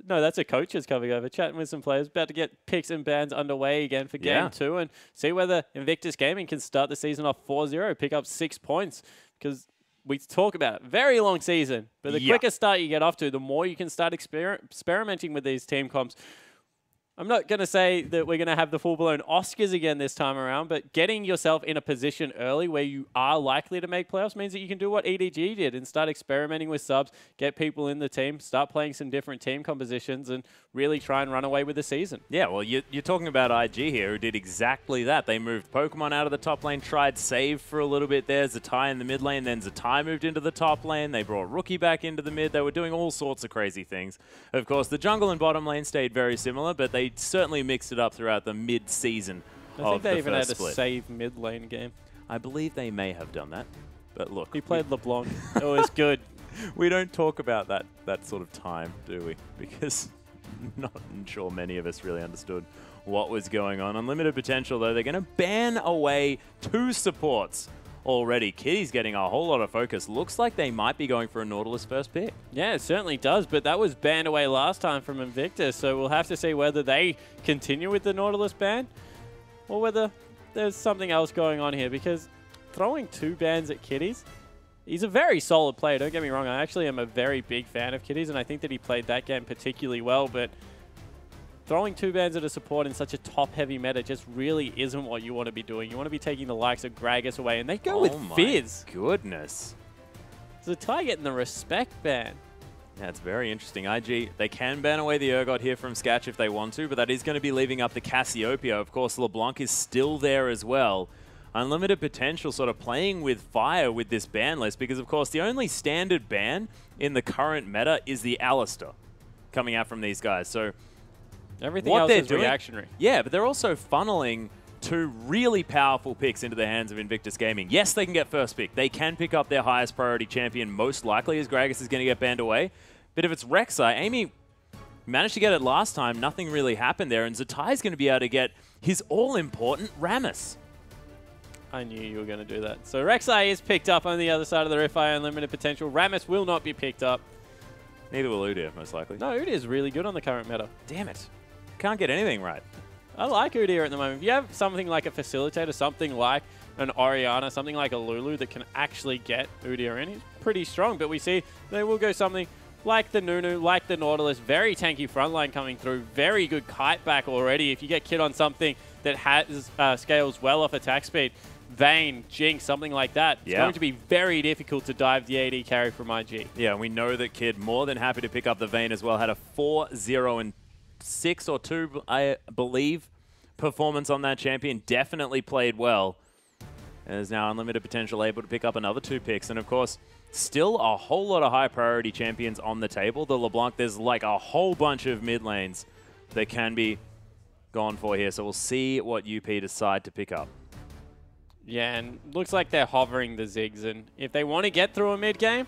No, that's a coach's coming over, chatting with some players, about to get picks and bans underway again for Game 2 and see whether Invictus Gaming can start the season off 4-0, pick up 6 points. Because we talk about it, very long season, but the quicker start you get off to, the more you can start experimenting with these team comps. I'm not going to say that we're going to have the full-blown Oscars again this time around, but getting yourself in a position early where you are likely to make playoffs means that you can do what EDG did and start experimenting with subs, get people in the team, start playing some different team compositions, and really try and run away with the season. Yeah, well, you're talking about IG here, who did exactly that. They moved Pokemon out of the top lane, tried save for a little bit there, Zatai in the mid lane, then Zatai moved into the top lane. They brought Rookie back into the mid. They were doing all sorts of crazy things. Of course, the jungle and bottom lane stayed very similar, but they certainly mixed it up throughout the mid-season of the first split. I think they even had a save mid-lane game. I believe they may have done that, but look. He played LeBlanc. It was good. We don't talk about that sort of time, do we? Because not sure many of us really understood what was going on. Unlimited Potential, though, they're going to ban away 2 supports already. Kitty's getting a whole lot of focus. Looks like they might be going for a Nautilus first pick. Yeah, it certainly does, but that was banned away last time from Invictus, so we'll have to see whether they continue with the Nautilus ban or whether there's something else going on here, because throwing 2 bans at Kitties, he's a very solid player, don't get me wrong. I actually am a very big fan of Kitties, and I think that he played that game particularly well, but throwing 2 bans at a support in such a top-heavy meta just really isn't what you want to be doing. You want to be taking the likes of Gragas away, and they go with Fizz. Oh, my goodness. Zatai getting the respect ban. Yeah, it's very interesting. IG, they can ban away the Urgot here from Scatch if they want to, but that is going to be leaving up the Cassiopeia. Of course, LeBlanc is still there as well. Unlimited Potential sort of playing with fire with this ban list, because, of course, the only standard ban in the current meta is the Alistair coming out from these guys. So everything else is reactionary. Yeah, but they're also funneling 2 really powerful picks into the hands of Invictus Gaming. Yes, they can get first pick. They can pick up their highest priority champion, most likely, as Gragas is going to get banned away. But if it's Rek'Sai, Amy managed to get it last time. Nothing really happened there. And Zatai is going to be able to get his all-important Rammus. I knew you were going to do that. So Rek'Sai is picked up on the other side of the Rift-Eye Unlimited Potential. Rammus will not be picked up. Neither will Udyr, most likely. No, Udyr is really good on the current meta. Damn it. Can't get anything right. I like Udyr at the moment. If you have something like a Facilitator, something like an Orianna, something like a Lulu that can actually get Udyr in, he's pretty strong. But we see they will go something like the Nunu, like the Nautilus, very tanky frontline coming through, very good kite back already. If you get Kid on something that has scales well off attack speed, Vayne, Jinx, something like that, it's going to be very difficult to dive the AD carry from IG. Yeah, we know that Kid, more than happy to pick up the Vayne as well, had a 4-0-6 or 2, I believe, performance on that champion. Definitely played well. And is now Unlimited Potential able to pick up another 2 picks. And of course, still a whole lot of high priority champions on the table. The LeBlanc, there's like a whole bunch of mid lanes that can be gone for here. So we'll see what UP decide to pick up. Yeah, and looks like they're hovering the Ziggs, and if they want to get through a mid-game,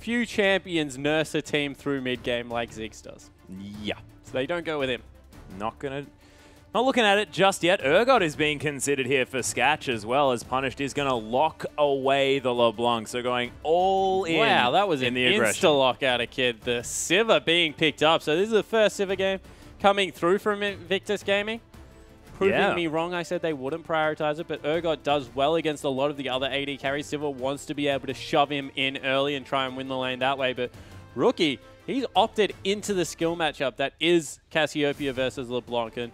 few champions nurse a team through mid-game like Ziggs does. Yeah. So they don't go with him. Not looking at it just yet. Urgot is being considered here for Scatch as well, as Punished is going to lock away the LeBlanc, so going all in. Wow, that was an insta-lock out of Kid. The Sivir being picked up, so this is the first Sivir game coming through from Invictus Gaming. Proving me wrong, I said they wouldn't prioritize it, but Urgot does well against a lot of the other AD carries. Sivir wants to be able to shove him in early and try and win the lane that way, but Rookie, he's opted into the skill matchup that is Cassiopeia versus LeBlanc, and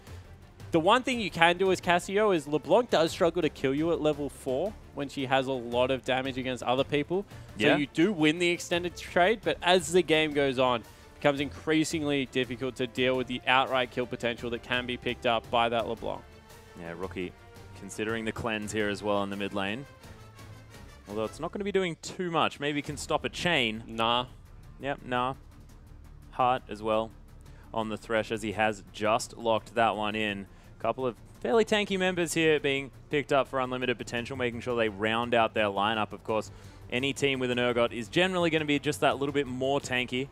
the one thing you can do as Cassio is LeBlanc does struggle to kill you at level 4 when she has a lot of damage against other people, so you do win the extended trade, but as the game goes on, becomes increasingly difficult to deal with the outright kill potential that can be picked up by that LeBlanc. Yeah, Rookie considering the cleanse here as well in the mid lane. Although it's not going to be doing too much. Maybe can stop a chain. Nah. Yep, nah. Heart as well on the Thresh as he has just locked that one in. A couple of fairly tanky members here being picked up for Unlimited Potential, making sure they round out their lineup. Of course, any team with an Urgot is generally going to be just that little bit more tanky.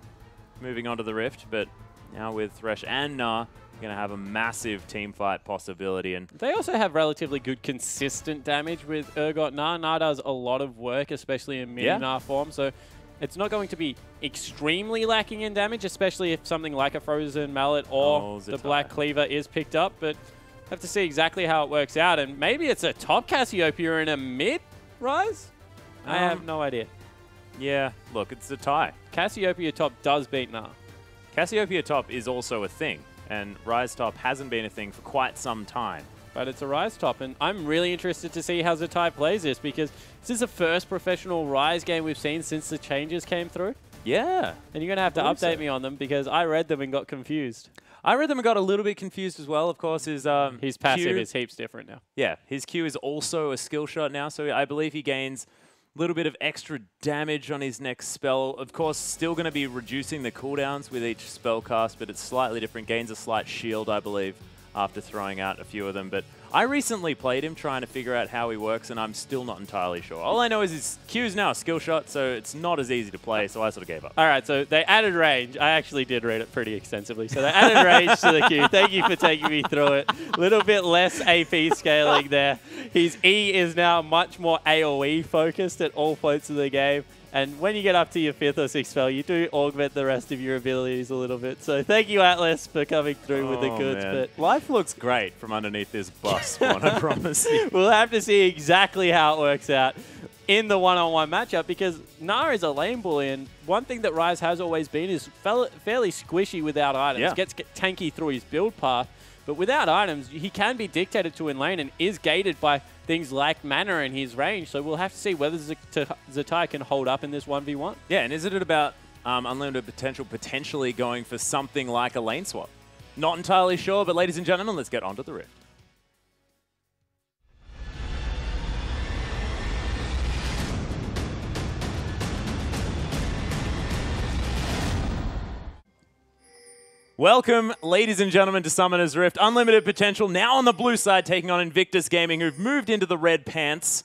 Moving on to the Rift, but now with Thresh and Nah, going to have a massive team fight possibility. And they also have relatively good consistent damage with Urgot Nah. Nah does a lot of work, especially in mid Nah form, so It's not going to be extremely lacking in damage, especially if something like a Frozen Mallet or the Black Cleaver is picked up, but have to see exactly how it works out. And maybe it's a top Cassiopeia and a mid Rise? I have no idea. Yeah, look, it's a tie. Cassiopeia top does beat Nah. Cassiopeia top is also a thing, and Rise top hasn't been a thing for quite some time. But it's a Rise top, and I'm really interested to see how Zatai plays this, because this is the first professional Rise game we've seen since the changes came through. Yeah. And you're going to have to update me on them, because I read them and got confused. I read them and got a little bit confused as well, of course. His passive Q is heaps different now. Yeah, his Q is also a skill shot now, so I believe he gains a little bit of extra damage on his next spell. Of course, still going to be reducing the cooldowns with each spell cast, but it's slightly different. Gains a slight shield, I believe, after throwing out a few of them. But I recently played him trying to figure out how he works, and I'm still not entirely sure. All I know is his Q is now a skill shot, so it's not as easy to play, so I sort of gave up. All right, so they added range. I actually did read it pretty extensively. So they added range to the Q. Thank you for taking me through it. A little bit less AP scaling there. His E is now much more AoE focused at all points of the game. And when you get up to your 5th or 6th spell, you do augment the rest of your abilities a little bit. So thank you, Atlas, for coming through with the goods. Man. But life looks great from underneath this bus one, I promise you. We'll have to see exactly how it works out in the one-on-one matchup, because Nah is a lane bully, and one thing that Rise has always been is fairly squishy without items. Yeah. Gets tanky through his build path, but without items, he can be dictated to in lane and is gated by things like mana in his range. So we'll have to see whether Zatai can hold up in this 1v1. Yeah, and isn't it about unlimited potential potentially going for something like a lane swap? Not entirely sure, but ladies and gentlemen, let's get on to the Rift. Welcome, ladies and gentlemen, to Summoner's Rift. Unlimited potential now on the blue side, taking on Invictus Gaming, who've moved into the red pants.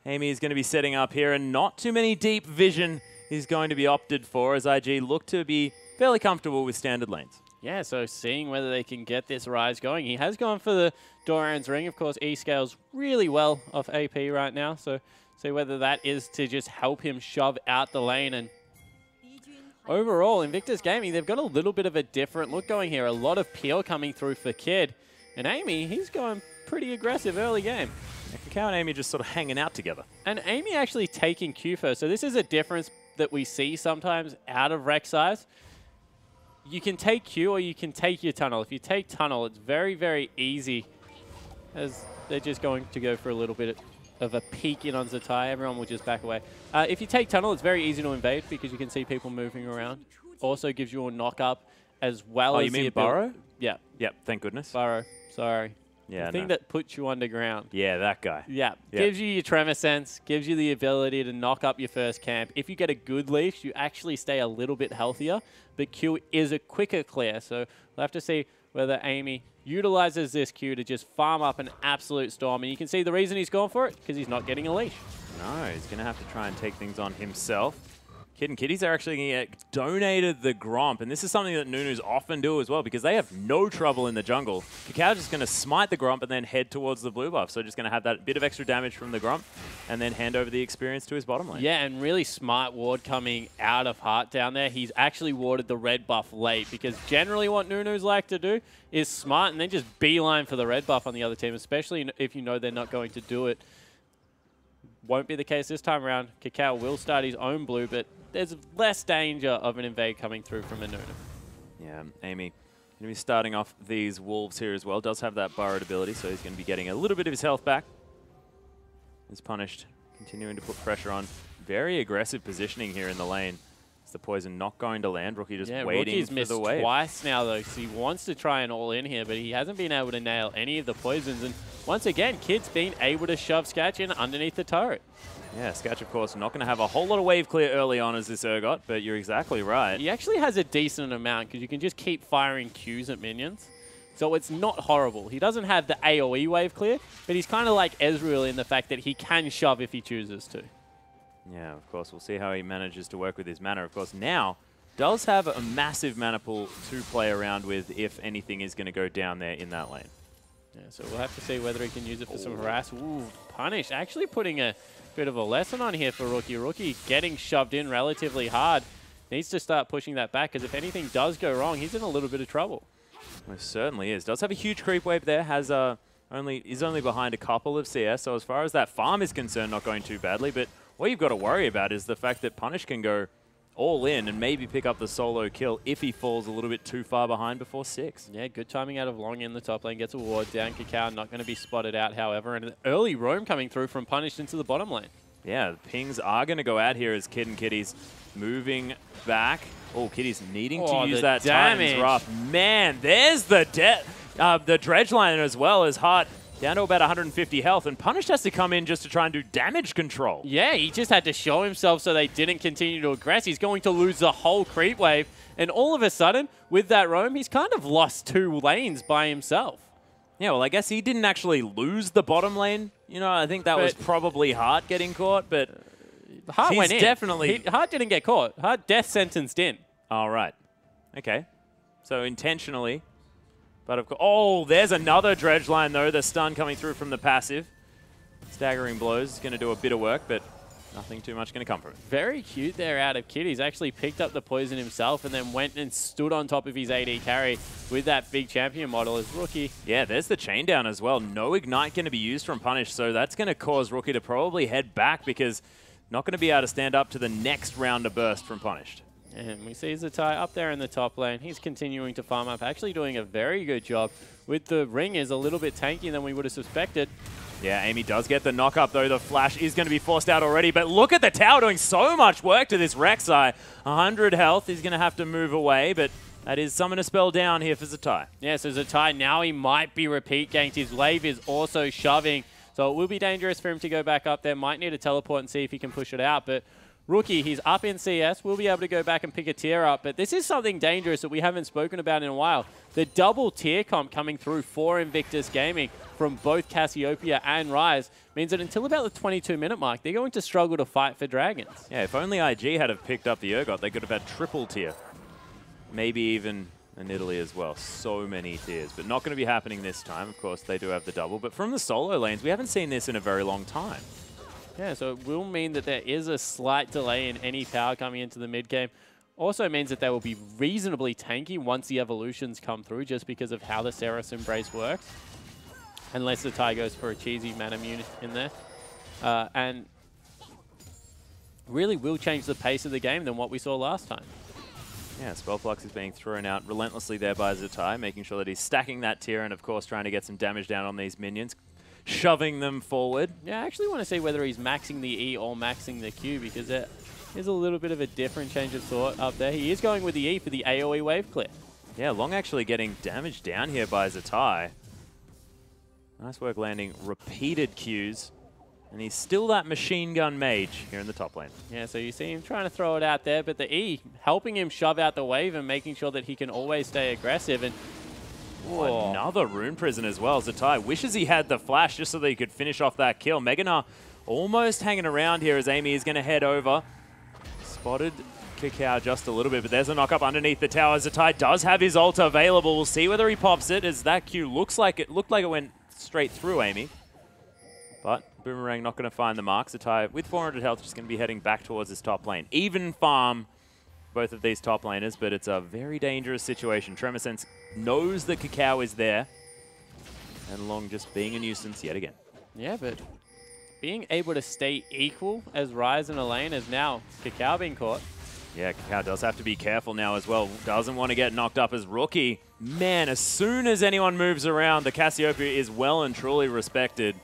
Amy is going to be setting up here, and not too many deep vision is going to be opted for, as IG look to be fairly comfortable with standard lanes. Yeah, so seeing whether they can get this Rise going. He has gone for the Doran's Ring. Of course, E scales really well off AP right now, so see whether that is to just help him shove out the lane. And overall, Invictus Gaming, they've got a little bit of a different look going here. A lot of peel coming through for Kid. And Amy, he's going pretty aggressive early game. Yeah, Cacao and Amy just sort of hanging out together. And Amy actually taking Q first. So this is a difference that we see sometimes out of Rek'Sai's. You can take Q or you can take your tunnel. If you take tunnel, it's very, very easy, as they're just going to go for a little bit of a peek in on Zatai. Everyone will just back away. If you take tunnel, it's very easy to invade because you can see people moving around. Also gives you a knock up as well as you mean Burrow? Yeah. Yep, thank goodness. Burrow, sorry. Yeah, the thing that puts you underground. Yeah, that guy. Yeah, gives you your tremor sense, gives you the ability to knock up your first camp. If you get a good leash, you actually stay a little bit healthier, but Q is a quicker clear, so we'll have to see whether Amy utilizes this Q to just farm up an absolute storm. And you can see the reason he's gone for it, because he's not getting a leash. No, he's going to have to try and take things on himself. Kid and Kitties are actually going to get donated the Gromp, and this is something that Nunus often do as well, because they have no trouble in the jungle. Cacao's just going to smite the Gromp and then head towards the blue buff, so just going to have that bit of extra damage from the Gromp, and then hand over the experience to his bottom lane. Yeah, and really smart ward coming out of Heart down there. He's actually warded the red buff late, because generally what Nunus like to do is smart and then just beeline for the red buff on the other team, especially if you know they're not going to do it. Won't be the case this time around. Cacao will start his own blue, but there's less danger of an invade coming through from a Nunu. Yeah, Amy going to be starting off these Wolves here as well. Does have that burrowed ability, so he's going to be getting a little bit of his health back. Is punished, continuing to put pressure on. Very aggressive positioning here in the lane. Is the poison not going to land? Rookie just waiting Rookie's for missed the wave. Twice now, though, because he wants to try and all in here, but he hasn't been able to nail any of the poisons. And once again, Kid's been able to shove Sketch in underneath the turret. Yeah, Sketch, of course, not going to have a whole lot of wave clear early on as this Urgot, but you're exactly right. He actually has a decent amount, because you can just keep firing Qs at minions. So it's not horrible. He doesn't have the AoE wave clear, but he's kind of like Ezreal in the fact that he can shove if he chooses to. Yeah, of course, we'll see how he manages to work with his mana. Of course, now does have a massive mana pool to play around with if anything is going to go down there in that lane. Yeah, so we'll have to see whether he can use it for some harass. Ooh, punish. Actually putting a Bit of a lesson on here for Rookie. Rookie getting shoved in relatively hard. Needs to start pushing that back, because if anything does go wrong, he's in a little bit of trouble. Most certainly is. Does have a huge creep wave there. Has is only behind a couple of CS, so as far as that farm is concerned, not going too badly. But what you've got to worry about is the fact that Punish can go all in and maybe pick up the solo kill if he falls a little bit too far behind before 6. Yeah, good timing out of Long in the top lane. Gets a ward down. Kakao not going to be spotted out, however. And an early roam coming through from Punish into the bottom lane. Yeah, the pings are going to go out here as Kid and Kitty's moving back. Oh, Kitty's needing to use that Titan's Wrath. Man, there's the dredge line as well as Hart down to about 150 health, and Punish has to come in just to try and do damage control. Yeah, he just had to show himself so they didn't continue to aggress. He's going to lose the whole creep wave, and all of a sudden, with that roam, he's kind of lost 2 lanes by himself. Yeah, well, I guess he didn't actually lose the bottom lane. You know, I think that was probably Hart getting caught, but Hart went in. Definitely... Hart didn't get caught. Hart death sentenced in. All right. Okay. So intentionally... But of course, oh, there's another dredge line though. The stun coming through from the passive. Staggering blows is going to do a bit of work, but nothing too much going to come from it. Very cute there out of Kid. He's actually picked up the poison himself and then went and stood on top of his AD carry with that big champion model as Rookie. Yeah, there's the chain down as well. No ignite going to be used from Punish, so that's going to cause Rookie to probably head back because not going to be able to stand up to the next round of burst from Punished. And we see Zatai up there in the top lane. He's continuing to farm up, actually doing a very good job. With the ring is a little bit tankier than we would have suspected. Yeah, Amy does get the knock up though. The flash is going to be forced out already, but look at the tower doing so much work to this Rek'Sai. 100 health, he's going to have to move away, but that is summon a spell down here for Zatai. Yeah, so Zatai now he might be repeat ganked. His wave is also shoving, so it will be dangerous for him to go back up there. Might need to teleport and see if he can push it out, but Rookie, he's up in CS. We'll be able to go back and pick a tier up. But this is something dangerous that we haven't spoken about in a while. The double tier comp coming through for Invictus Gaming from both Cassiopeia and Ryze means that until about the 22-minute mark, they're going to struggle to fight for dragons. Yeah, if only IG had have picked up the Urgot, they could have had triple tier. Maybe even in Italy as well. So many tiers. But not going to be happening this time. Of course, they do have the double. But from the solo lanes, we haven't seen this in a very long time. Yeah, so it will mean that there is a slight delay in any power coming into the mid game. Also means that they will be reasonably tanky once the evolutions come through, just because of how the Ceres Embrace works. Unless the Zatai goes for a cheesy mana unit in there. And really will change the pace of the game than what we saw last time. Yeah, Spell Flux is being thrown out relentlessly there by Zatai, making sure that he's stacking that tier and, of course, trying to get some damage down on these minions. Shoving them forward. Yeah, I actually want to see whether he's maxing the E or maxing the Q, because there is a little bit of a different change of thought up there. He is going with the E for the AoE wave clip. Yeah, Long actually getting damaged down here by Zatai. Nice work landing repeated Qs. And he's still that machine gun mage here in the top lane. Yeah, so you see him trying to throw it out there, but the E helping him shove out the wave and making sure that he can always stay aggressive. And oh, another Rune Prison as well. Zatai wishes he had the flash just so that he could finish off that kill. Meganar almost hanging around here as Amy is going to head over. Spotted Kakao just a little bit, but there's a knock up underneath the tower. Zatai does have his ult available. We'll see whether he pops it, as that Q looked like it went straight through Amy. But Boomerang not going to find the mark. Zatai with 400 health just going to be heading back towards his top lane. Even farm both of these top laners, but it's a very dangerous situation. Tremorsense knows that Kakao is there, and Long just being a nuisance yet again. Yeah, but being able to stay equal as Ryze and Elaine is now Kakao being caught. Yeah, Kakao does have to be careful now as well. Doesn't want to get knocked up as Rookie. Man, as soon as anyone moves around, the Cassiopeia is well and truly respected.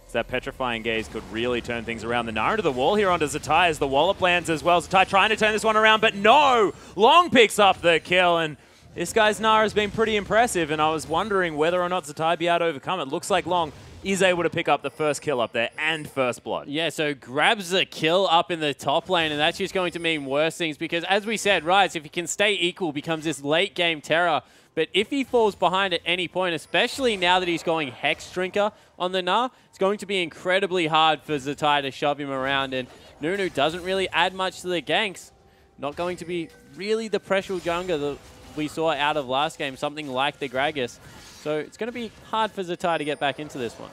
So that Petrifying Gaze could really turn things around. The Nara to the wall here onto Zatai as the wallop lands as well. Zatai trying to turn this one around, but no! Long picks up the kill, and this guy's Nara has been pretty impressive, and I was wondering whether or not Zatai be able to overcome it. Looks like Long is able to pick up the first kill up there and first blood. Yeah, so grabs the kill up in the top lane, and that's just going to mean worse things, because as we said, Ryze, if he can stay equal, becomes this late game terror. But if he falls behind at any point, especially now that he's going Hex Drinker on the Gnar, it's going to be incredibly hard for Zatai to shove him around. And Nunu doesn't really add much to the ganks. Not going to be really the pressure jungler that we saw out of last game, something like the Gragas. So it's going to be hard for Zatai to get back into this one.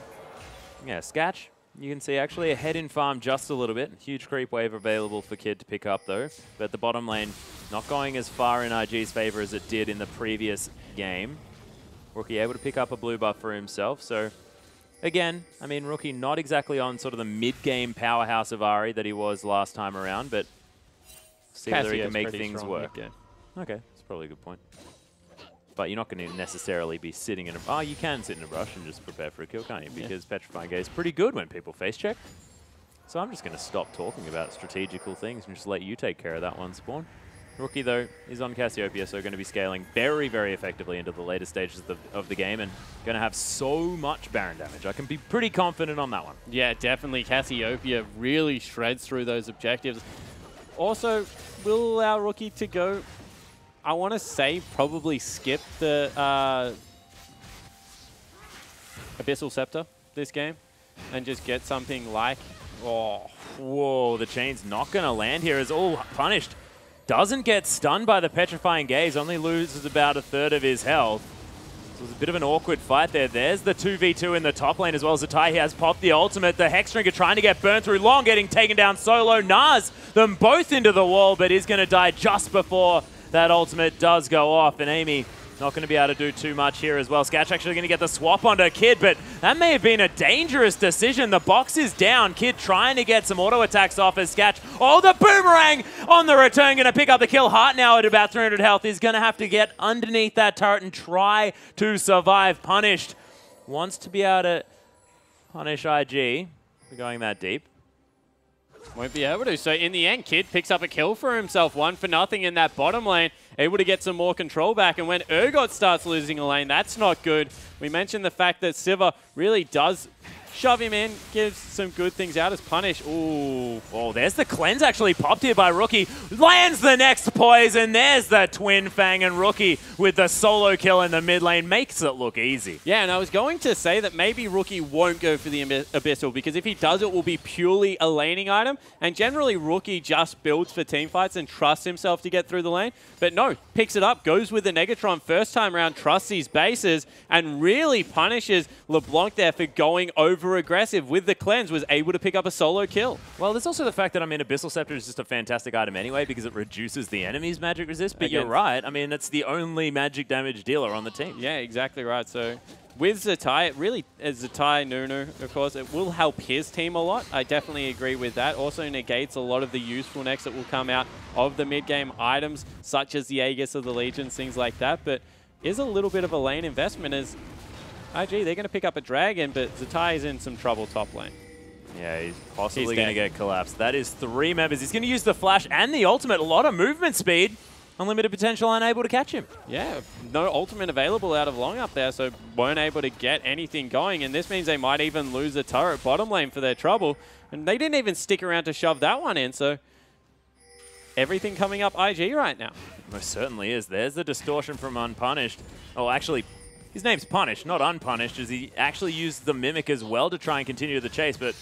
Yeah, Scatch You can see actually ahead in farm just a little bit. Huge creep wave available for Kid to pick up though. But the bottom lane not going as far in IG's favor as it did in the previous game. Rookie able to pick up a blue buff for himself. So again, I mean, Rookie not exactly on sort of the mid-game powerhouse of Ahri that he was last time around, but see whether he can make things work. Okay, that's probably a good point. But you're not going to necessarily be sitting in a... Oh, you can sit in a brush and just prepare for a kill, can't you? Because Petrifying Gaze is pretty good when people face check. So I'm just going to stop talking about strategical things and just let you take care of that one, Spawn. Rookie, though, is on Cassiopeia, so going to be scaling very, very effectively into the later stages of the game and going to have so much Baron damage. I can be pretty confident on that one. Yeah, definitely. Cassiopeia really shreds through those objectives. Also, will allow Rookie to go... I want to say probably skip the Abyssal Scepter this game and just get something like... Oh, whoa, the chain's not going to land here as all punished. Doesn't get stunned by the Petrifying Gaze, only loses about a third of his health. So it was a bit of an awkward fight there. There's the 2v2 in the top lane as well as Zatai. He has popped the ultimate. The Hexdrinker trying to get burned through. Long getting taken down solo. Nas them both into the wall, but is going to die just before that ultimate does go off. And Amy not going to be able to do too much here as well. Sketch actually going to get the swap onto Kid, but that may have been a dangerous decision. The box is down. Kid trying to get some auto attacks off as Sketch. Oh, the boomerang on the return. Going to pick up the kill. Hart now at about 300 health is going to have to get underneath that turret and try to survive. Punished wants to be able to punish IG for going that deep. Won't be able to. So in the end, Kid picks up a kill for himself. 1-0 in that bottom lane. Able to get some more control back. And when Urgot starts losing a lane, that's not good. We mentioned the fact that Siva really does shove him in, gives some good things out as punish. Ooh. Oh, there's the cleanse actually popped here by Rookie. Lands the next poison. There's the Twin Fang, and Rookie with the solo kill in the mid lane makes it look easy. Yeah, and I was going to say that maybe Rookie won't go for the Abyssal, because if he does, it will be purely a laning item. And generally, Rookie just builds for team fights and trusts himself to get through the lane. But no, picks it up, goes with the Negatron first time around, trusts his bases, and really punishes LeBlanc there for going over aggressive with the cleanse, was able to pick up a solo kill. Well, there's also the fact that, I mean, Abyssal Scepter is just a fantastic item anyway because it reduces the enemy's magic resist, but you're right. I mean, it's the only magic damage dealer on the team. Yeah, exactly right. So with Zatai, it really, as Zatai, Nunu, of course, it will help his team a lot. I definitely agree with that. Also negates a lot of the usefulness that will come out of the mid-game items, such as the Aegis of the Legions, things like that, but is a little bit of a lane investment as IG, they're going to pick up a dragon, but Zatai is in some trouble top lane. Yeah, he's possibly going to get collapsed. That is 3 members. He's going to use the flash and the ultimate. A lot of movement speed. Unlimited potential, unable to catch him. Yeah, no ultimate available out of Long up there, so weren't able to get anything going. And this means they might even lose the turret bottom lane for their trouble. And they didn't even stick around to shove that one in, so everything coming up IG right now. Most certainly is. There's the distortion from Unpunished. Oh, actually, his name's Punished, not Unpunished, as he actually used the Mimic as well to try and continue the chase, but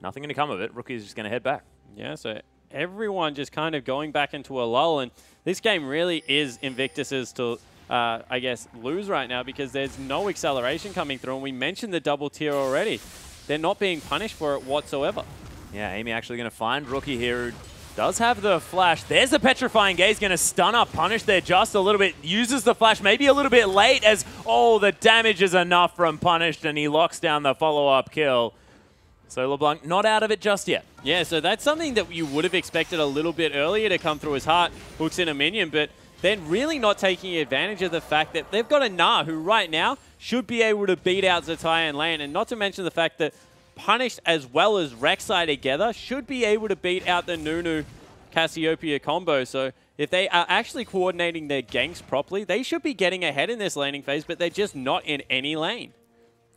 nothing going to come of it. Rookie's just going to head back. Yeah, so everyone just kind of going back into a lull, and this game really is Invictus's to, I guess, lose right now because there's no acceleration coming through, and we mentioned the double tier already. They're not being punished for it whatsoever. Yeah, Amy actually going to find Rookie here, who does have the flash. There's the Petrifying Gaze, going to stun up Punish there just a little bit. Uses the flash maybe a little bit late as, oh, the damage is enough from Punished, and he locks down the follow-up kill. So LeBlanc not out of it just yet. Yeah, so that's something that you would have expected a little bit earlier to come through his heart, hooks in a minion, but they're really not taking advantage of the fact that they've got a Nah who right now should be able to beat out Zatai and lane, and not to mention the fact that Punished as well as Rek'Sai together should be able to beat out the Nunu Cassiopeia combo. So if they are actually coordinating their ganks properly, they should be getting ahead in this laning phase, but they're just not in any lane.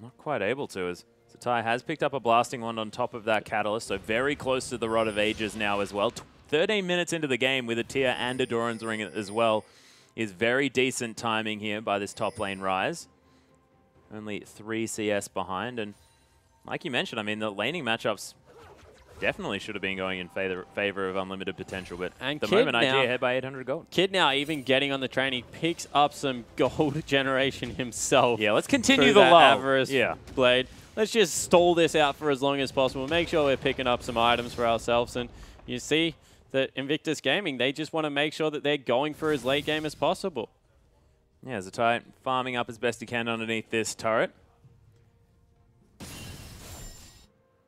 Not quite able to, as Zatai has picked up a blasting wand on top of that Catalyst, so very close to the Rod of Ages now as well. 13 minutes into the game with a Tear and a Doran's Ring as well is very decent timing here by this top lane Rise. Only 3 CS behind, and like you mentioned, I mean, the laning matchups definitely should have been going in favor of Unlimited Potential, but and at the moment, IG ahead by 800 gold. Kid now even getting on the train, he picks up some gold generation himself. Yeah, let's continue the lull. Avarice blade. Let's just stall this out for as long as possible. Make sure we're picking up some items for ourselves. And you see that Invictus Gaming, they just want to make sure that they're going for as late game as possible. Yeah, Zatai farming up as best he can underneath this turret.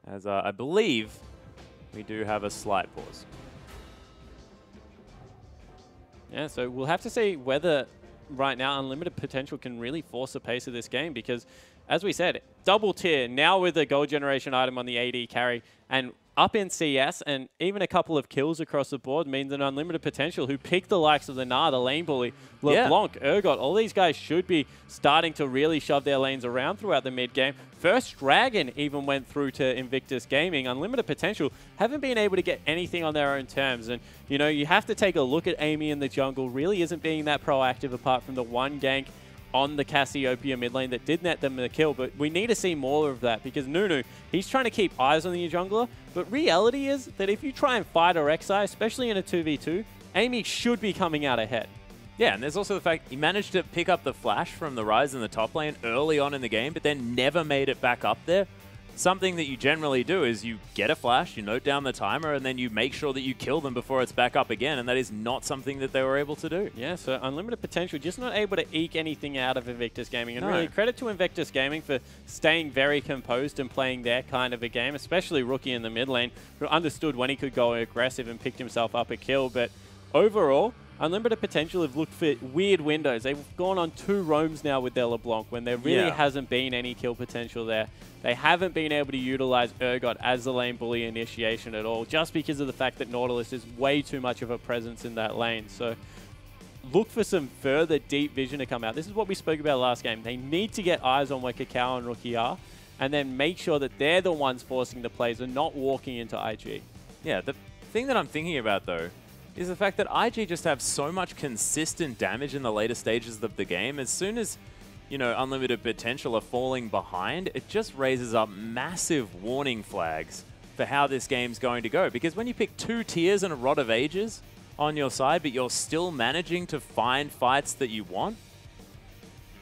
As I believe we do have a slight pause. Yeah, so we'll have to see whether right now Unlimited Potential can really force the pace of this game because, as we said, double tier now with a gold generation item on the AD carry and up in CS and even a couple of kills across the board means an Unlimited Potential who picked the likes of the Gnar, the lane bully, LeBlanc, Urgot. All these guys should be starting to really shove their lanes around throughout the mid game. First Dragon even went through to Invictus Gaming. Unlimited Potential haven't been able to get anything on their own terms. And, you know, you have to take a look at Amy in the jungle. Really isn't being that proactive apart from the one gank on the Cassiopeia mid lane that did net them the kill, but we need to see more of that because Nunu, he's trying to keep eyes on the jungler, but reality is that if you try and fight a Rek'Sai, especially in a 2v2, Amy should be coming out ahead. Yeah, and there's also the fact he managed to pick up the flash from the Ryze in the top lane early on in the game, but then never made it back up there. Something that you generally do is you get a flash, you note down the timer, and then you make sure that you kill them before it's back up again, and that is not something that they were able to do. Yeah, so Unlimited Potential just not able to eke anything out of Invictus Gaming. And really, credit to Invictus Gaming for staying very composed and playing their kind of a game, especially Rookie in the mid lane, who understood when he could go aggressive and picked himself up a kill. But overall, Unlimited Potential have looked for weird windows. They've gone on 2 roams now with their LeBlanc when there really hasn't been any kill potential there. They haven't been able to utilize Urgot as the lane bully initiation at all, just because of the fact that Nautilus is way too much of a presence in that lane. So look for some further deep vision to come out. This is what we spoke about last game. They need to get eyes on where Kakao and Rookie are, and then make sure that they're the ones forcing the plays and not walking into IG. Yeah, the thing that I'm thinking about, though, is the fact that IG just have so much consistent damage in the later stages of the game. As soon as, you know, Unlimited Potential are falling behind, it just raises up massive warning flags for how this game's going to go. Because when you pick 2 tiers and a Rod of Ages on your side, but you're still managing to find fights that you want,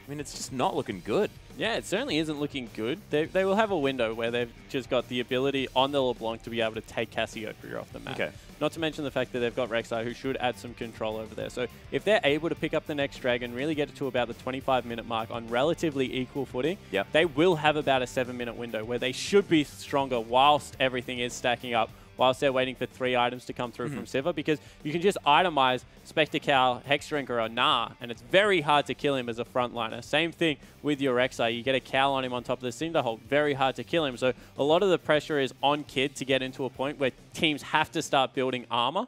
I mean, it's just not looking good. Yeah, it certainly isn't looking good. They will have a window where they've just got the ability on the LeBlanc to be able to take Cassiopeia off the map. Okay. Not to mention the fact that they've got Rek'Sai, who should add some control over there. So if they're able to pick up the next Dragon, really get it to about the 25-minute mark on relatively equal footing, they will have about a 7-minute window where they should be stronger whilst everything is stacking up, whilst they're waiting for 3 items to come through from Sivir, because you can just itemize Spectre Cow, Hexdrinker, or Gnar, and it's very hard to kill him as a frontliner. Same thing with your Rek'Sai. You get a Cow on him on top of the Cinderhulk, very hard to kill him. So a lot of the pressure is on Kid to get into a point where teams have to start building armor.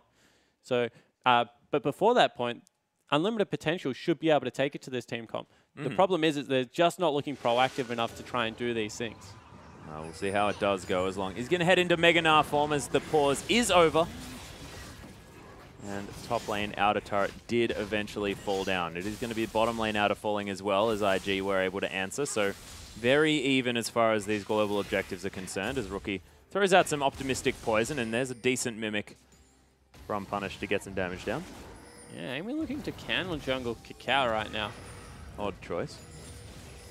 So, but before that point, Unlimited Potential should be able to take it to this team comp. The problem is they're just not looking proactive enough to try and do these things. We'll see how it does go as long. He's going to head into Mega Gnar form as the pause is over. And top lane outer turret did eventually fall down. It is going to be bottom lane outer falling as well, as IG were able to answer. So very even as far as these global objectives are concerned, as Rookie throws out some optimistic poison, and there's a decent Mimic from Punish to get some damage down. Yeah, Amy looking to can jungle Kakao right now. Odd choice.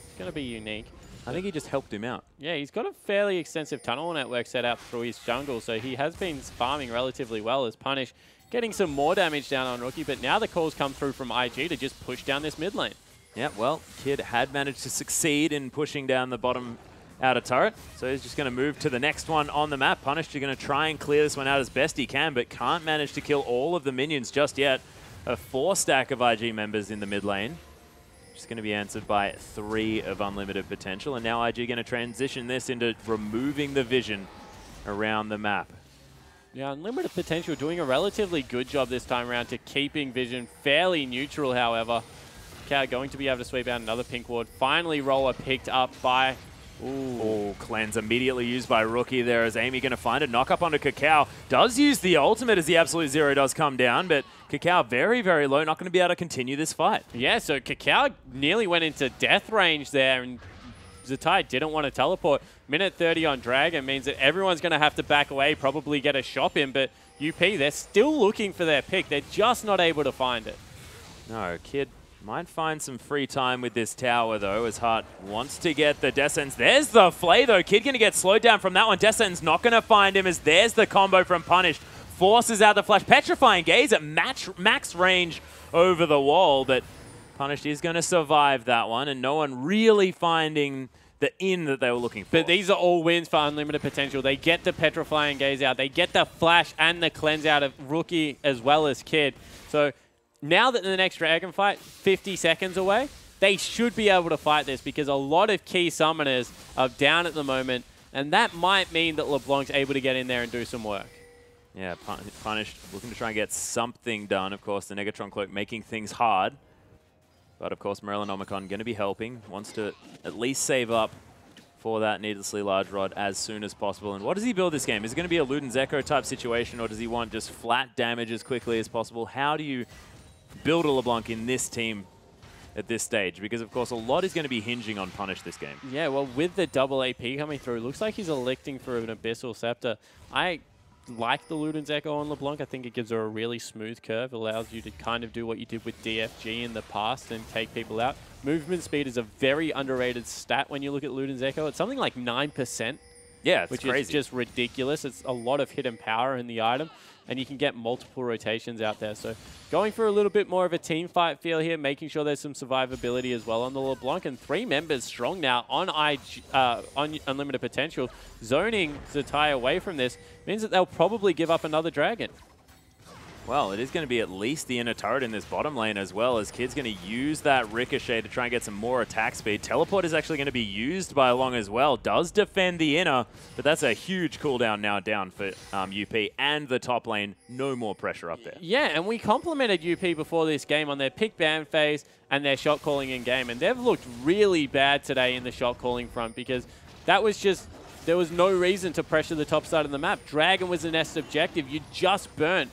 It's going to be unique. I think he just helped him out. Yeah, he's got a fairly extensive tunnel network set up through his jungle, so he has been farming relatively well as Punish, getting some more damage down on Rookie, but now the calls come through from IG to just push down this mid lane. Yeah, well, Kid had managed to succeed in pushing down the bottom outer turret, so he's just going to move to the next one on the map. Punish, you're going to try and clear this one out as best he can, but can't manage to kill all of the minions just yet. A 4-stack of IG members in the mid lane. Just going to be answered by 3 of Unlimited Potential. And now IG going to transition this into removing the vision around the map. Yeah, Unlimited Potential doing a relatively good job this time around to keeping vision fairly neutral, however. Cow going to be able to sweep out another pink ward. Finally, Roller picked up by... Ooh, cleanse immediately used by Rookie there as Amy going to find a knock up onto Kakao. Does use the ultimate as the Absolute Zero does come down, but Kakao very, very low, not going to be able to continue this fight. Yeah, so Kakao nearly went into death range there, and Zatai didn't want to teleport. Minute 30 on Dragon means that everyone's going to have to back away, probably get a shop in, but UP, they're still looking for their pick. They're just not able to find it. No, Kid might find some free time with this tower, though, as Hart wants to get the Descents. There's the Flay, though. Kid going to get slowed down from that one. Descent's not going to find him, as there's the combo from Punished. Forces out the flash. Petrifying Gaze at max range over the wall, but Punished is going to survive that one, and no one really finding the in that they were looking for. But these are all wins for Unlimited Potential. They get the Petrifying Gaze out. They get the flash and the cleanse out of Rookie as well as Kid. So now that the next Dragon fight, 50 seconds away, they should be able to fight this because a lot of key summoners are down at the moment, and that might mean that LeBlanc's able to get in there and do some work. Yeah, Punished looking to try and get something done. Of course, the Negatron Cloak making things hard. But of course, Morellonomicon going to be helping. Wants to at least save up for that needlessly large rod as soon as possible. And what does he build this game? Is it going to be a Luden's Echo type situation, or does he want just flat damage as quickly as possible? How do you build a LeBlanc in this team at this stage? Because, of course, a lot is going to be hinging on Punish this game. Yeah, well, with the double AP coming through, looks like he's electing for an Abyssal Scepter. I like the Luden's Echo on LeBlanc. I think it gives her a really smooth curve. It allows you to kind of do what you did with DFG in the past and take people out. Movement speed is a very underrated stat when you look at Luden's Echo. It's something like 9%. Yeah, it's which crazy. Is just ridiculous. It's a lot of hidden power in the item, and you can get multiple rotations out there. So going for a little bit more of a team fight feel here, making sure there's some survivability as well on the LeBlanc, and 3 members strong now on on Unlimited Potential. Zoning Zatai away from this means that they'll probably give up another Dragon. Well, it is going to be at least the inner turret in this bottom lane as well, as Kid's going to use that Ricochet to try and get some more attack speed. Teleport is actually going to be used by Long as well. Does defend the inner, but that's a huge cooldown now down for UP and the top lane. No more pressure up there. Yeah, and we complimented UP before this game on their pick ban phase and their shot calling in game, and they've looked really bad today in the shot calling front because that was just, there was no reason to pressure the top side of the map. Dragon was the next objective. You just burnt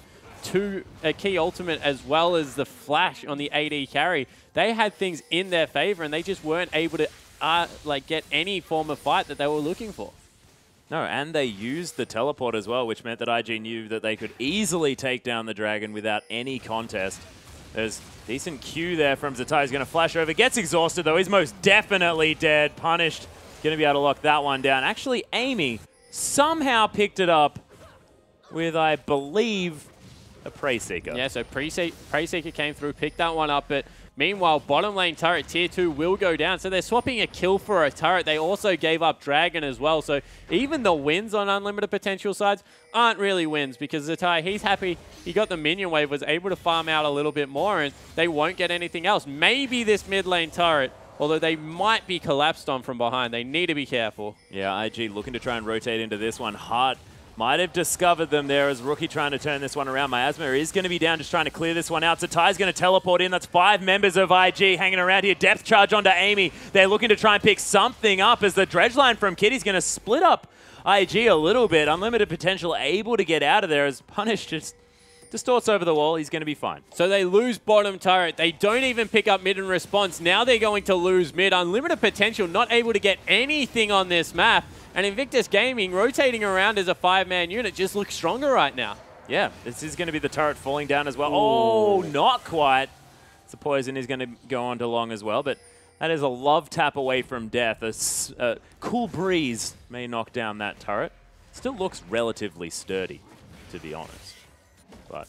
a key ultimate as well as the flash on the AD carry. They had things in their favor, and they just weren't able to like get any form of fight that they were looking for. No, and they used the teleport as well, which meant that IG knew that they could easily take down the Dragon without any contest. There's decent Q there from Zatai. He's going to flash over. Gets exhausted, though. He's most definitely dead. Punished. Going to be able to lock that one down. Actually, Amy somehow picked it up with, I believe, a Prey Seeker. Yeah, so Prey Seeker came through, picked that one up, but meanwhile, bottom lane turret tier 2 will go down. So they're swapping a kill for a turret. They also gave up Dragon as well. So even the wins on Unlimited Potential sides aren't really wins because Zatai, he's happy he got the minion wave, was able to farm out a little bit more, and they won't get anything else. Maybe this mid lane turret, although they might be collapsed on from behind. They need to be careful. Yeah, IG looking to try and rotate into this one. Hart might have discovered them there as Rookie trying to turn this one around. Miasma is going to be down, just trying to clear this one out. Zatai's going to teleport in. That's 5 members of IG hanging around here. Depth charge onto Amy. They're looking to try and pick something up as the dredge line from Kitty's going to split up IG a little bit. Unlimited Potential able to get out of there as Punish just distorts over the wall. He's going to be fine. So they lose bottom turret. They don't even pick up mid in response. Now they're going to lose mid. Unlimited Potential not able to get anything on this map. And Invictus Gaming, rotating around as a 5-man unit, just looks stronger right now. Yeah, this is going to be the turret falling down as well. Ooh. Oh, not quite. The poison is going to go on to Long as well, but that is a love tap away from death. A cool breeze may knock down that turret. Still looks relatively sturdy, to be honest. But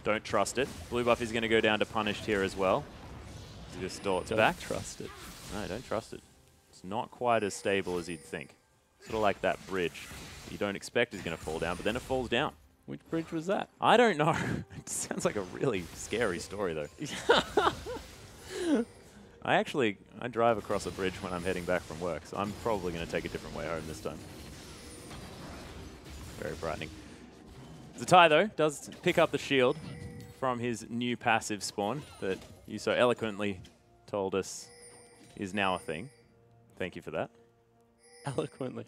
don't trust it. Blue buff is going to go down to Punished here as well. He just distorts back. Don't trust it. No, don't trust it. It's not quite as stable as you'd think. Sort of like that bridge you don't expect is going to fall down, but then it falls down. Which bridge was that? I don't know. It sounds like a really scary story, though. I drive across a bridge when I'm heading back from work, so I'm probably going to take a different way home this time. Very frightening. Zatai, though, does pick up the shield from his new passive spawn that you so eloquently told us is now a thing. Thank you for that. Eloquently.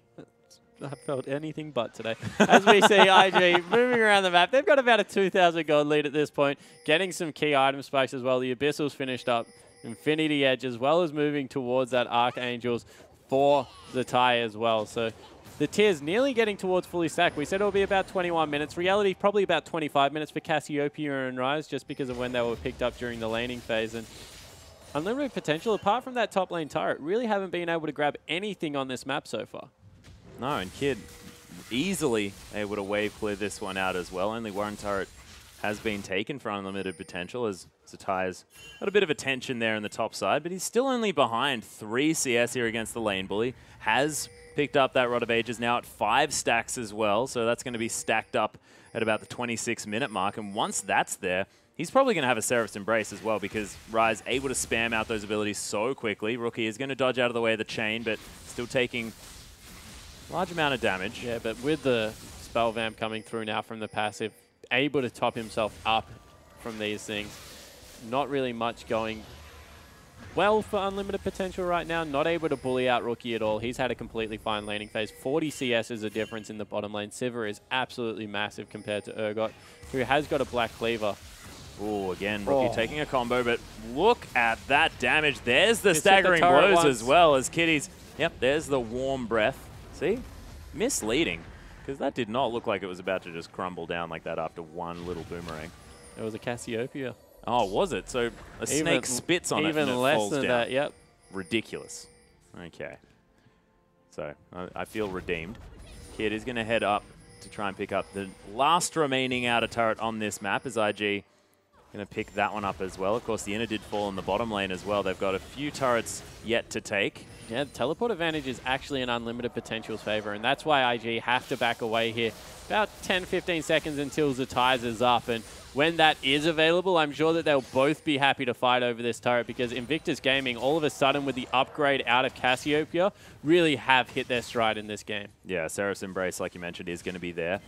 I felt anything but today. As we see IG moving around the map, they've got about a 2,000 gold lead at this point, getting some key item spikes as well. The Abyssal's finished up, Infinity Edge, as well as moving towards that Archangel's for the tie as well. So the tier's nearly getting towards fully stacked. We said it'll be about 21 minutes. Reality, probably about 25 minutes for Cassiopeia and Rise, just because of when they were picked up during the laning phase. And unlimited potential, apart from that top lane turret, really haven't been able to grab anything on this map so far. No, and Kid easily able to wave clear this one out as well. Only one turret has been taken for unlimited potential, as Zatai's got a bit of attention there in the top side, but he's still only behind 3 CS here against the lane bully. Has picked up that Rod of Ages, now at 5 stacks as well, so that's going to be stacked up at about the 26-minute mark, and once that's there, he's probably going to have a Seraph's Embrace as well, because Rise able to spam out those abilities so quickly. Rookie is going to dodge out of the way of the chain, but still taking a large amount of damage. Yeah, but with the Spell Vamp coming through now from the passive, able to top himself up from these things. Not really much going well for unlimited potential right now. Not able to bully out Rookie at all. He's had a completely fine laning phase. 40 CS is a difference in the bottom lane. Sivir is absolutely massive compared to Urgot, who has got a Black Cleaver. Oh, again, Rookie taking a combo, but look at that damage. There's the staggering blows as well as Kitty's. Yep, there's the warm breath. See? Misleading, because that did not look like it was about to just crumble down like that after one little boomerang. It was a Cassiopeia. Oh, was it? So a snake spits on it and it less falls than down. That, yep. Ridiculous. Okay. So I feel redeemed. Kid is going to head up to try and pick up the last remaining outer turret on this map, as IG going to pick that one up as well. Of course, the inner did fall in the bottom lane as well. They've got a few turrets yet to take. Yeah, the teleport advantage is actually in unlimited potential's favor, and that's why IG have to back away here. About 10-15 seconds until Zatai's is up, and when that is available, I'm sure that they'll both be happy to fight over this turret, because Invictus Gaming, all of a sudden with the upgrade out of Cassiopeia, really have hit their stride in this game. Yeah, Seraph's Embrace, like you mentioned, is going to be there,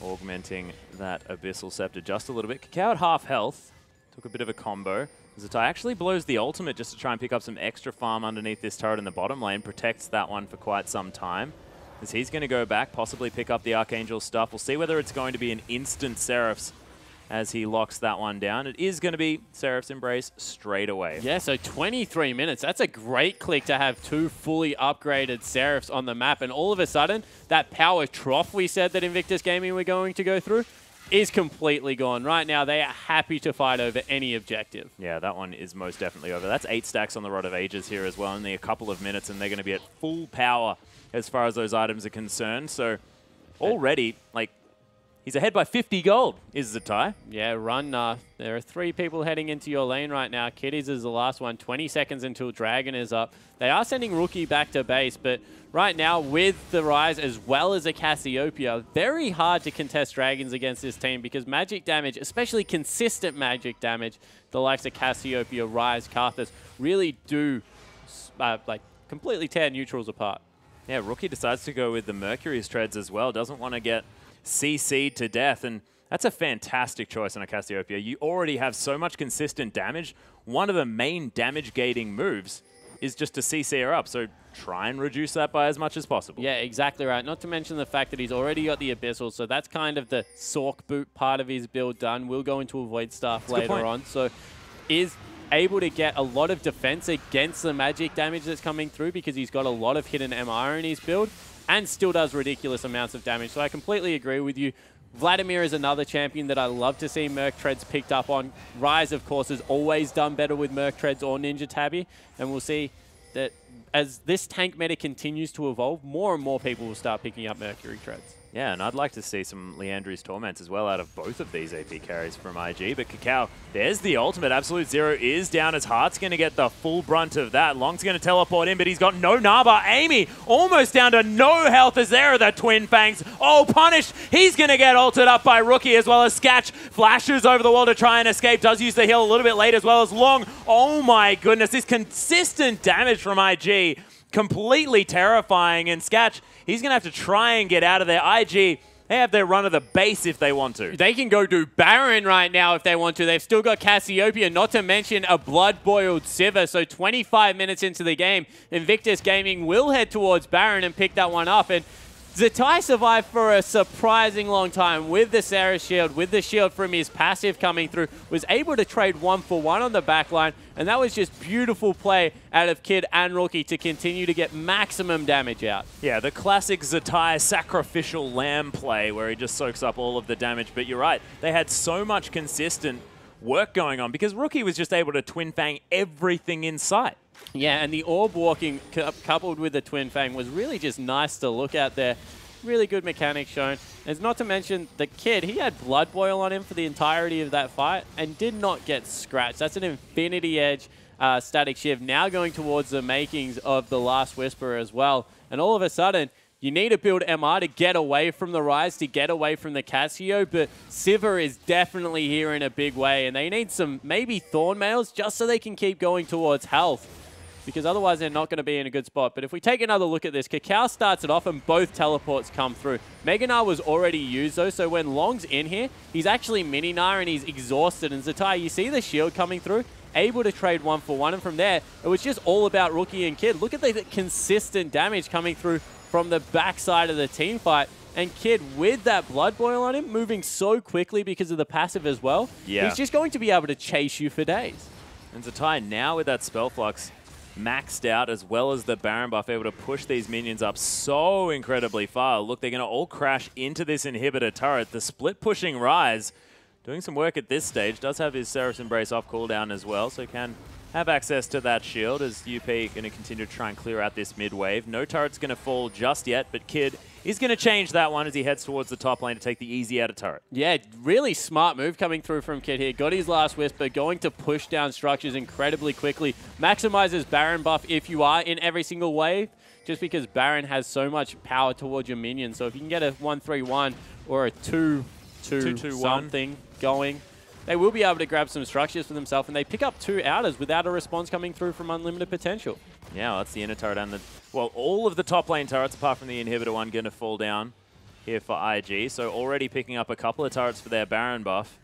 augmenting that Abyssal Scepter just a little bit. Cacao at half health, took a bit of a combo. Zatai actually blows the ultimate just to try and pick up some extra farm underneath this turret in the bottom lane, protects that one for quite some time. As he's going to go back, possibly pick up the Archangel stuff. We'll see whether it's going to be an instant Seraph's as he locks that one down. It is going to be Seraph's Embrace straight away. Yeah, so 23 minutes. That's a great click to have 2 fully upgraded Seraphs on the map, and all of a sudden, that power trough we said that Invictus Gaming were going to go through is completely gone. Right now, they are happy to fight over any objective. Yeah, that one is most definitely over. That's 8 stacks on the Rod of Ages here as well. Only a couple of minutes, and they're going to be at full power as far as those items are concerned. So already, like, he's ahead by 50 gold, is Zatai. Yeah, run. There are 3 people heading into your lane right now. Kitties is the last one. 20 seconds until Dragon is up. They are sending Rookie back to base, but right now with the Rise as well as a Cassiopeia, very hard to contest Dragons against this team, because magic damage, especially consistent magic damage, the likes of Cassiopeia, Rise, Karthus, really do like completely tear neutrals apart. Yeah, Rookie decides to go with the Mercury's treads as well. Doesn't want to get CC'd to death, and that's a fantastic choice on a Cassiopeia. You already have so much consistent damage. One of the main damage gating moves is just to CC her up, so try and reduce that by as much as possible. Yeah, exactly right. Not to mention the fact that he's already got the Abyssal, so that's kind of the Sork boot part of his build done. We'll go into Avoid stuff later on, so is able to get a lot of defense against the magic damage that's coming through, because he's got a lot of hidden MR in his build, and still does ridiculous amounts of damage. So I completely agree with you. Vladimir is another champion that I love to see Merc Treads picked up on. Rise, of course, has always done better with Merc Treads or Ninja Tabby, and we'll see that as this tank meta continues to evolve, more and more people will start picking up Mercury Treads. Yeah, and I'd like to see some Leandri's Torments as well out of both of these AP carries from IG. But Cacao, there's the ultimate. Absolute Zero is down. As Heart's going to get the full brunt of that. Long's going to teleport in, but he's got no Naba. Amy almost down to no health as there are the Twin Fangs. Oh, punished. He's going to get ulted up by Rookie, as well as Sketch. Flashes over the wall to try and escape. Does use the heal a little bit late, as well as Long. Oh my goodness, this consistent damage from IG. Completely terrifying. And Sketch, he's going to have to try and get out of there. IG, they have their run of the base if they want to. They can go do Baron right now if they want to. They've still got Cassiopeia, not to mention a blood-boiled Sivir. So 25 minutes into the game, Invictus Gaming will head towards Baron and pick that one up. And Zatai survived for a surprising long time with the Sarah shield, with the shield from his passive coming through, was able to trade 1-for-1 on the backline, and that was just beautiful play out of Kid and Rookie to continue to get maximum damage out. Yeah, the classic Zatai sacrificial lamb play where he just soaks up all of the damage, but you're right, they had so much consistent work going on because Rookie was just able to Twin Fang everything in sight. Yeah, and the orb walking coupled with the Twin Fang was really just nice to look at there. Really good mechanics shown. And not to mention the Kid, he had Blood Boil on him for the entirety of that fight and did not get scratched. That's an Infinity Edge Static Shiv now going towards the makings of the Last Whisperer as well. And all of a sudden, you need to build MR to get away from the Rise, to get away from the Casio, but Sivir is definitely here in a big way, and they need some maybe Thorn Mails just so they can keep going towards health, because otherwise they're not going to be in a good spot. But if we take another look at this, Kakao starts it off and both teleports come through. Mega Gnar was already used though, so when Long's in here, he's actually Mini Gnar and he's exhausted. And Zatai, you see the shield coming through, able to trade 1-for-1, and from there, it was just all about Rookie and Kid. Look at the consistent damage coming through from the backside of the team fight. And Kid, with that Blood Boil on him, moving so quickly because of the passive as well, he's just going to be able to chase you for days. And Zatai now with that Spell Flux maxed out, as well as the Baron buff, able to push these minions up so incredibly far. Look, they're going to all crash into this inhibitor turret. The split pushing Rise, doing some work at this stage, does have his Seraph Embrace off cooldown as well, so can have access to that shield as UP going to continue to try and clear out this mid wave. No turret's going to fall just yet, but Kid is going to change that one as he heads towards the top lane to take the easy out of turret. Yeah, really smart move coming through from Kid here. Got his Last Whisper, going to push down structures incredibly quickly. Maximizes Baron buff if you are in every single wave, just because Baron has so much power towards your minions. So if you can get a 1-3-1 or a 2-2 something going, they will be able to grab some structures for themselves, and they pick up 2 outers without a response coming through from Unlimited Potential. Yeah, well, that's the inner turret and the... Well, all of the top lane turrets, apart from the inhibitor one, going to fall down here for IG. So already picking up a couple of turrets for their Baron buff,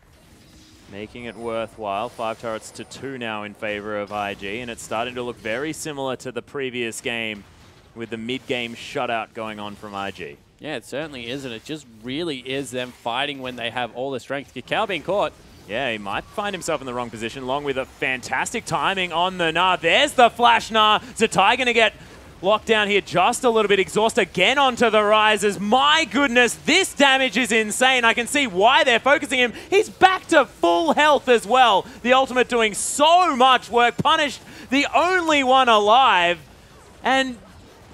making it worthwhile. 5 turrets to 2 now in favor of IG, and it's starting to look very similar to the previous game with the mid-game shutout going on from IG. Yeah, it certainly is, and it just really is them fighting when they have all the strength. Kakao being caught. Yeah, he might find himself in the wrong position, along with a fantastic timing on the Gnar. There's the Flash Gnar. Zatai going to get locked down here just a little bit. Exhaust again onto the Rises. My goodness, this damage is insane. I can see why they're focusing him. He's back to full health as well. The ultimate doing so much work. Punished, the only one alive. And...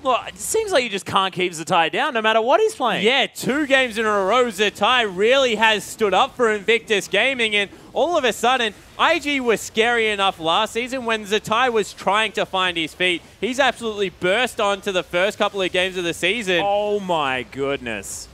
well, it seems like you just can't keep Zatai down no matter what he's playing. Yeah, 2 games in a row, Zatai really has stood up for Invictus Gaming, and all of a sudden, IG was scary enough last season when Zatai was trying to find his feet. He's absolutely burst onto the first couple of games of the season. Oh my goodness.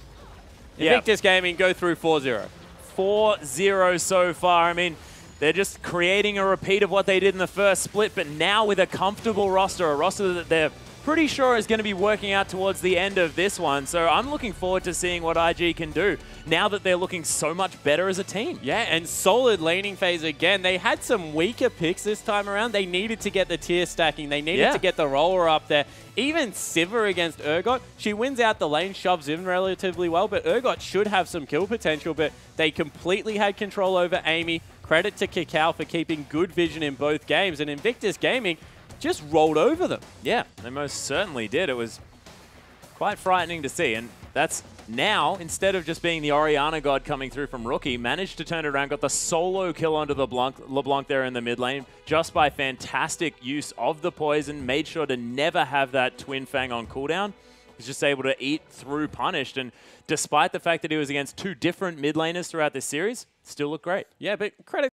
Invictus Gaming go through 4-0. 4-0 so far. I mean, they're just creating a repeat of what they did in the first split, but now with a comfortable roster, a roster that they're pretty sure is going to be working out towards the end of this one. So I'm looking forward to seeing what IG can do now that they're looking so much better as a team. Yeah, and solid laning phase again. They had some weaker picks this time around. They needed to get the tier stacking. They needed to get the roller up there. Even Sivir against Urgot, she wins out the lane, shoves in relatively well, but Urgot should have some kill potential, but they completely had control over Amy. Credit to Kakao for keeping good vision in both games, and Invictus Gaming just rolled over them. Yeah, they most certainly did. It was quite frightening to see, and that's now, instead of just being the Orianna god coming through from Rookie, managed to turn it around, got the solo kill onto the LeBlanc there in the mid lane, just by fantastic use of the poison, made sure to never have that Twin Fang on cooldown. He's just able to eat through Punished, and despite the fact that he was against 2 different mid laners throughout this series, still looked great. Yeah, but credit